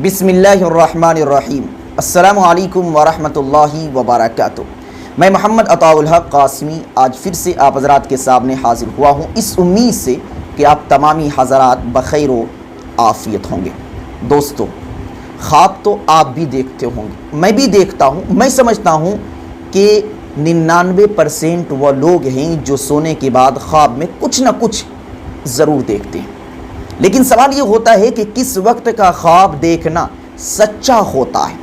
بسم اللہ الرحمن الرحیم۔ السلام علیکم ورحمۃ اللہ وبرکاتہ۔ میں محمد عطاء الحق قاسمی آج پھر سے آپ حضرات کے سامنے حاضر ہوا ہوں، اس امید سے کہ آپ تمامی حضرات بخیر و عافیت ہوں گے۔ دوستو، خواب تو آپ بھی دیکھتے ہوں گے، میں بھی دیکھتا ہوں۔ میں سمجھتا ہوں کہ 99% وہ لوگ ہیں جو سونے کے بعد خواب میں کچھ نہ کچھ ضرور دیکھتے ہیں، لیکن سوال یہ ہوتا ہے کہ کس وقت کا خواب دیکھنا سچا ہوتا ہے؟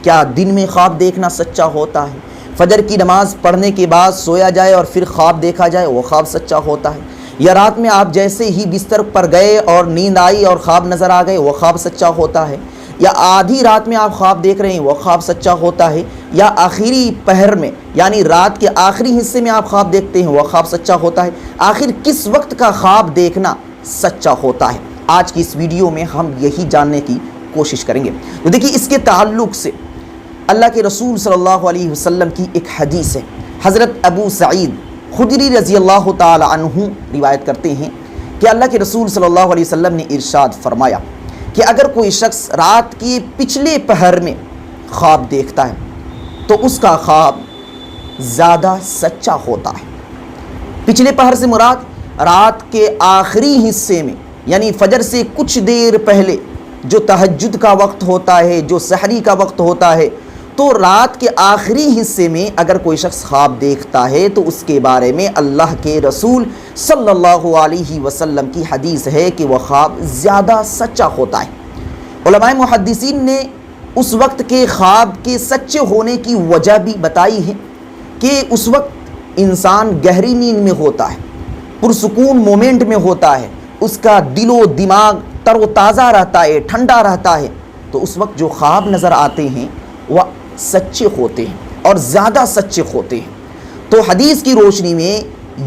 کیا دن میں خواب دیکھنا سچا ہوتا ہے؟ فجر کی نماز پڑھنے کے بعد سویا جائے اور پھر خواب دیکھا جائے، وہ خواب سچا ہوتا ہے؟ یا رات میں آپ جیسے ہی بستر پر گئے اور نیند آئی اور خواب نظر آ گئے، وہ خواب سچا ہوتا ہے؟ یا آدھی رات میں آپ خواب دیکھ رہے ہیں، وہ خواب سچا ہوتا ہے؟ یا آخری پہر میں یعنی رات کے آخری حصے میں آپ خواب دیکھتے ہیں، وہ خواب سچا ہوتا ہے؟ آخر کس وقت کا خواب دیکھنا سچا ہوتا ہے؟ آج کی اس ویڈیو میں ہم یہی جاننے کی کوشش کریں گے۔ تو دیکھیے، اس کے تعلق سے اللہ کے رسول صلی اللہ علیہ وسلم کی ایک حدیث ہے۔ حضرت ابو سعید خدری رضی اللہ تعالی عنہ روایت کرتے ہیں کہ اللہ کے رسول صلی اللہ علیہ وسلم نے ارشاد فرمایا کہ اگر کوئی شخص رات کے پچھلے پہر میں خواب دیکھتا ہے تو اس کا خواب زیادہ سچا ہوتا ہے۔ پچھلے پہر سے مراد رات کے آخری حصے میں، یعنی فجر سے کچھ دیر پہلے جو تہجد کا وقت ہوتا ہے، جو سحری کا وقت ہوتا ہے، تو رات کے آخری حصے میں اگر کوئی شخص خواب دیکھتا ہے تو اس کے بارے میں اللہ کے رسول صلی اللہ علیہ وسلم کی حدیث ہے کہ وہ خواب زیادہ سچا ہوتا ہے۔ علماء محدثین نے اس وقت کے خواب کے سچے ہونے کی وجہ بھی بتائی ہے کہ اس وقت انسان گہری نیند میں ہوتا ہے، پرسکون مومنٹ میں ہوتا ہے، اس کا دل و دماغ تر و تازہ رہتا ہے، ٹھنڈا رہتا ہے، تو اس وقت جو خواب نظر آتے ہیں وہ سچے ہوتے ہیں اور زیادہ سچے ہوتے ہیں۔ تو حدیث کی روشنی میں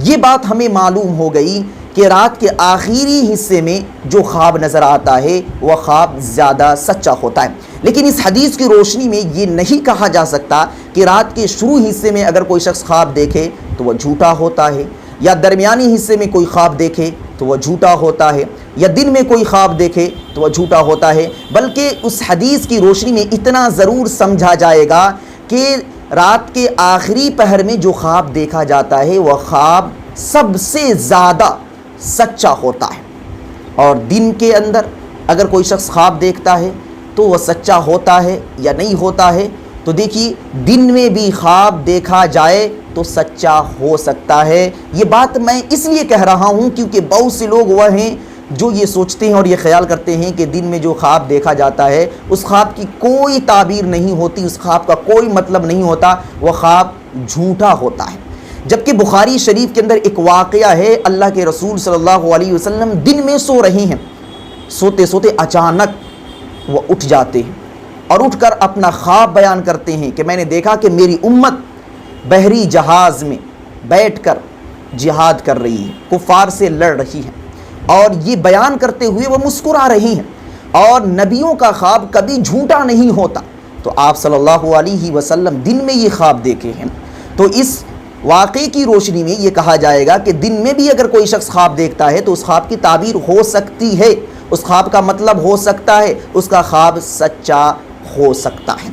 یہ بات ہمیں معلوم ہو گئی کہ رات کے آخری حصے میں جو خواب نظر آتا ہے وہ خواب زیادہ سچا ہوتا ہے۔ لیکن اس حدیث کی روشنی میں یہ نہیں کہا جا سکتا کہ رات کے شروع حصے میں اگر کوئی شخص خواب دیکھے تو وہ جھوٹا ہوتا ہے، یا درمیانی حصے میں کوئی خواب دیکھے تو وہ جھوٹا ہوتا ہے، یا دن میں کوئی خواب دیکھے تو وہ جھوٹا ہوتا ہے۔ بلکہ اس حدیث کی روشنی میں اتنا ضرور سمجھا جائے گا کہ رات کے آخری پہر میں جو خواب دیکھا جاتا ہے وہ خواب سب سے زیادہ سچا ہوتا ہے، اور دن کے اندر اگر کوئی شخص خواب دیکھتا ہے تو وہ سچا ہوتا ہے یا نہیں ہوتا ہے؟ تو دیکھیے، دن میں بھی خواب دیکھا جائے تو سچا ہو سکتا ہے۔ یہ بات میں اس لیے کہہ رہا ہوں کیونکہ بہت سے لوگ وہ ہیں جو یہ سوچتے ہیں اور یہ خیال کرتے ہیں کہ دن میں جو خواب دیکھا جاتا ہے اس خواب کی کوئی تعبیر نہیں ہوتی، اس خواب کا کوئی مطلب نہیں ہوتا، وہ خواب جھوٹا ہوتا ہے۔ جبکہ بخاری شریف کے اندر ایک واقعہ ہے، اللہ کے رسول صلی اللہ علیہ وسلم دن میں سو رہے ہیں، سوتے سوتے اچانک وہ اٹھ جاتے ہیں اور اٹھ کر اپنا خواب بیان کرتے ہیں کہ میں نے دیکھا کہ میری امت بحری جہاز میں بیٹھ کر جہاد کر رہی ہے، کفار سے لڑ رہی ہے، اور یہ بیان کرتے ہوئے وہ مسکرا رہی ہیں، اور نبیوں کا خواب کبھی جھوٹا نہیں ہوتا۔ تو آپ صلی اللہ علیہ وسلم دن میں یہ خواب دیکھے ہیں، تو اس واقعے کی روشنی میں یہ کہا جائے گا کہ دن میں بھی اگر کوئی شخص خواب دیکھتا ہے تو اس خواب کی تعبیر ہو سکتی ہے، اس خواب کا مطلب ہو سکتا ہے، اس کا خواب سچا ہو سکتا ہے۔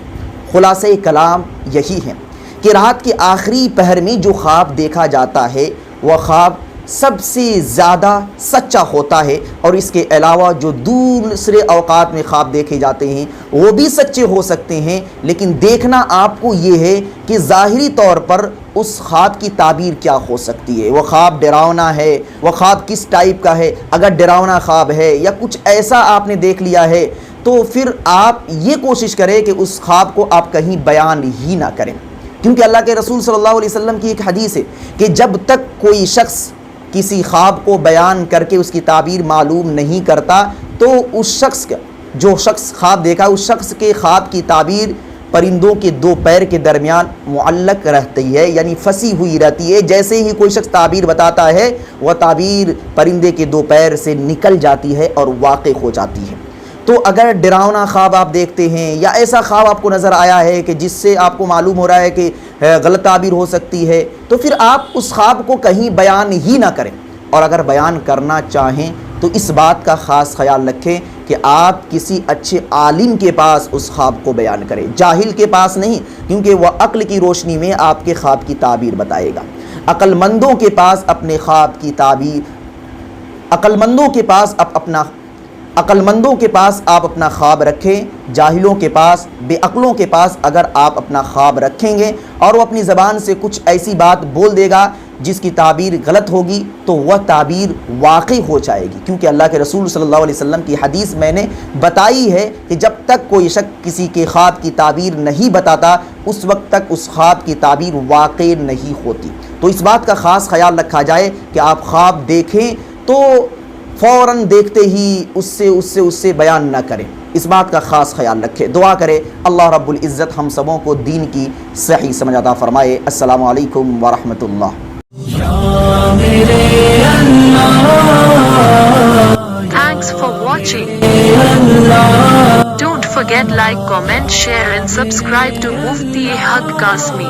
خلاصہ کلام یہی ہے کہ رات کے آخری پہر میں جو خواب دیکھا جاتا ہے وہ خواب سب سے زیادہ سچا ہوتا ہے، اور اس کے علاوہ جو دوسرے اوقات میں خواب دیکھے جاتے ہیں وہ بھی سچے ہو سکتے ہیں، لیکن دیکھنا آپ کو یہ ہے کہ ظاہری طور پر اس خواب کی تعبیر کیا ہو سکتی ہے، وہ خواب ڈراؤنا ہے، وہ خواب کس ٹائپ کا ہے۔ اگر ڈراؤنا خواب ہے یا کچھ ایسا آپ نے دیکھ لیا ہے تو پھر آپ یہ کوشش کریں کہ اس خواب کو آپ کہیں بیان ہی نہ کریں، کیونکہ اللہ کے رسول صلی اللہ علیہ وسلم کی ایک حدیث ہے کہ جب تک کوئی شخص کسی خواب کو بیان کر کے اس کی تعبیر معلوم نہیں کرتا تو اس شخص کا جو شخص خواب دیکھا اس شخص کے خواب کی تعبیر پرندوں کے دو پیر کے درمیان معلق رہتی ہے، یعنی پھنسی ہوئی رہتی ہے۔ جیسے ہی کوئی شخص تعبیر بتاتا ہے وہ تعبیر پرندے کے دو پیر سے نکل جاتی ہے اور واقع ہو جاتی ہے۔ تو اگر ڈراؤنا خواب آپ دیکھتے ہیں یا ایسا خواب آپ کو نظر آیا ہے کہ جس سے آپ کو معلوم ہو رہا ہے کہ غلط تعبیر ہو سکتی ہے، تو پھر آپ اس خواب کو کہیں بیان ہی نہ کریں، اور اگر بیان کرنا چاہیں تو اس بات کا خاص خیال رکھیں کہ آپ کسی اچھے عالم کے پاس اس خواب کو بیان کریں، جاہل کے پاس نہیں، کیونکہ وہ عقل کی روشنی میں آپ کے خواب کی تعبیر بتائے گا۔ عقل مندوں کے پاس اپنے خواب کی تعبیر، عقل مندوں کے پاس آپ اپنا خواب رکھیں، جاہلوں کے پاس، بے عقلوں کے پاس اگر آپ اپنا خواب رکھیں گے اور وہ اپنی زبان سے کچھ ایسی بات بول دے گا جس کی تعبیر غلط ہوگی تو وہ تعبیر واقع ہو جائے گی، کیونکہ اللہ کے رسول صلی اللہ علیہ وسلم کی حدیث میں نے بتائی ہے کہ جب تک کوئی شخص کسی کے خواب کی تعبیر نہیں بتاتا اس وقت تک اس خواب کی تعبیر واقع نہیں ہوتی۔ تو اس بات کا خاص خیال رکھا جائے کہ آپ خواب دیکھیں تو فوراً دیکھتے ہی اس سے بیان نہ کریں، اس بات کا خاص خیال رکھیں۔ دعا کرے اللہ رب العزت ہم سبوں کو دین کی صحیح سمجھ عطا فرمائے۔ السلام علیکم ورحمۃ اللہ۔ Thanks for watching. Don't forget like, comment, share and subscribe to Mufti Haq Qasmi.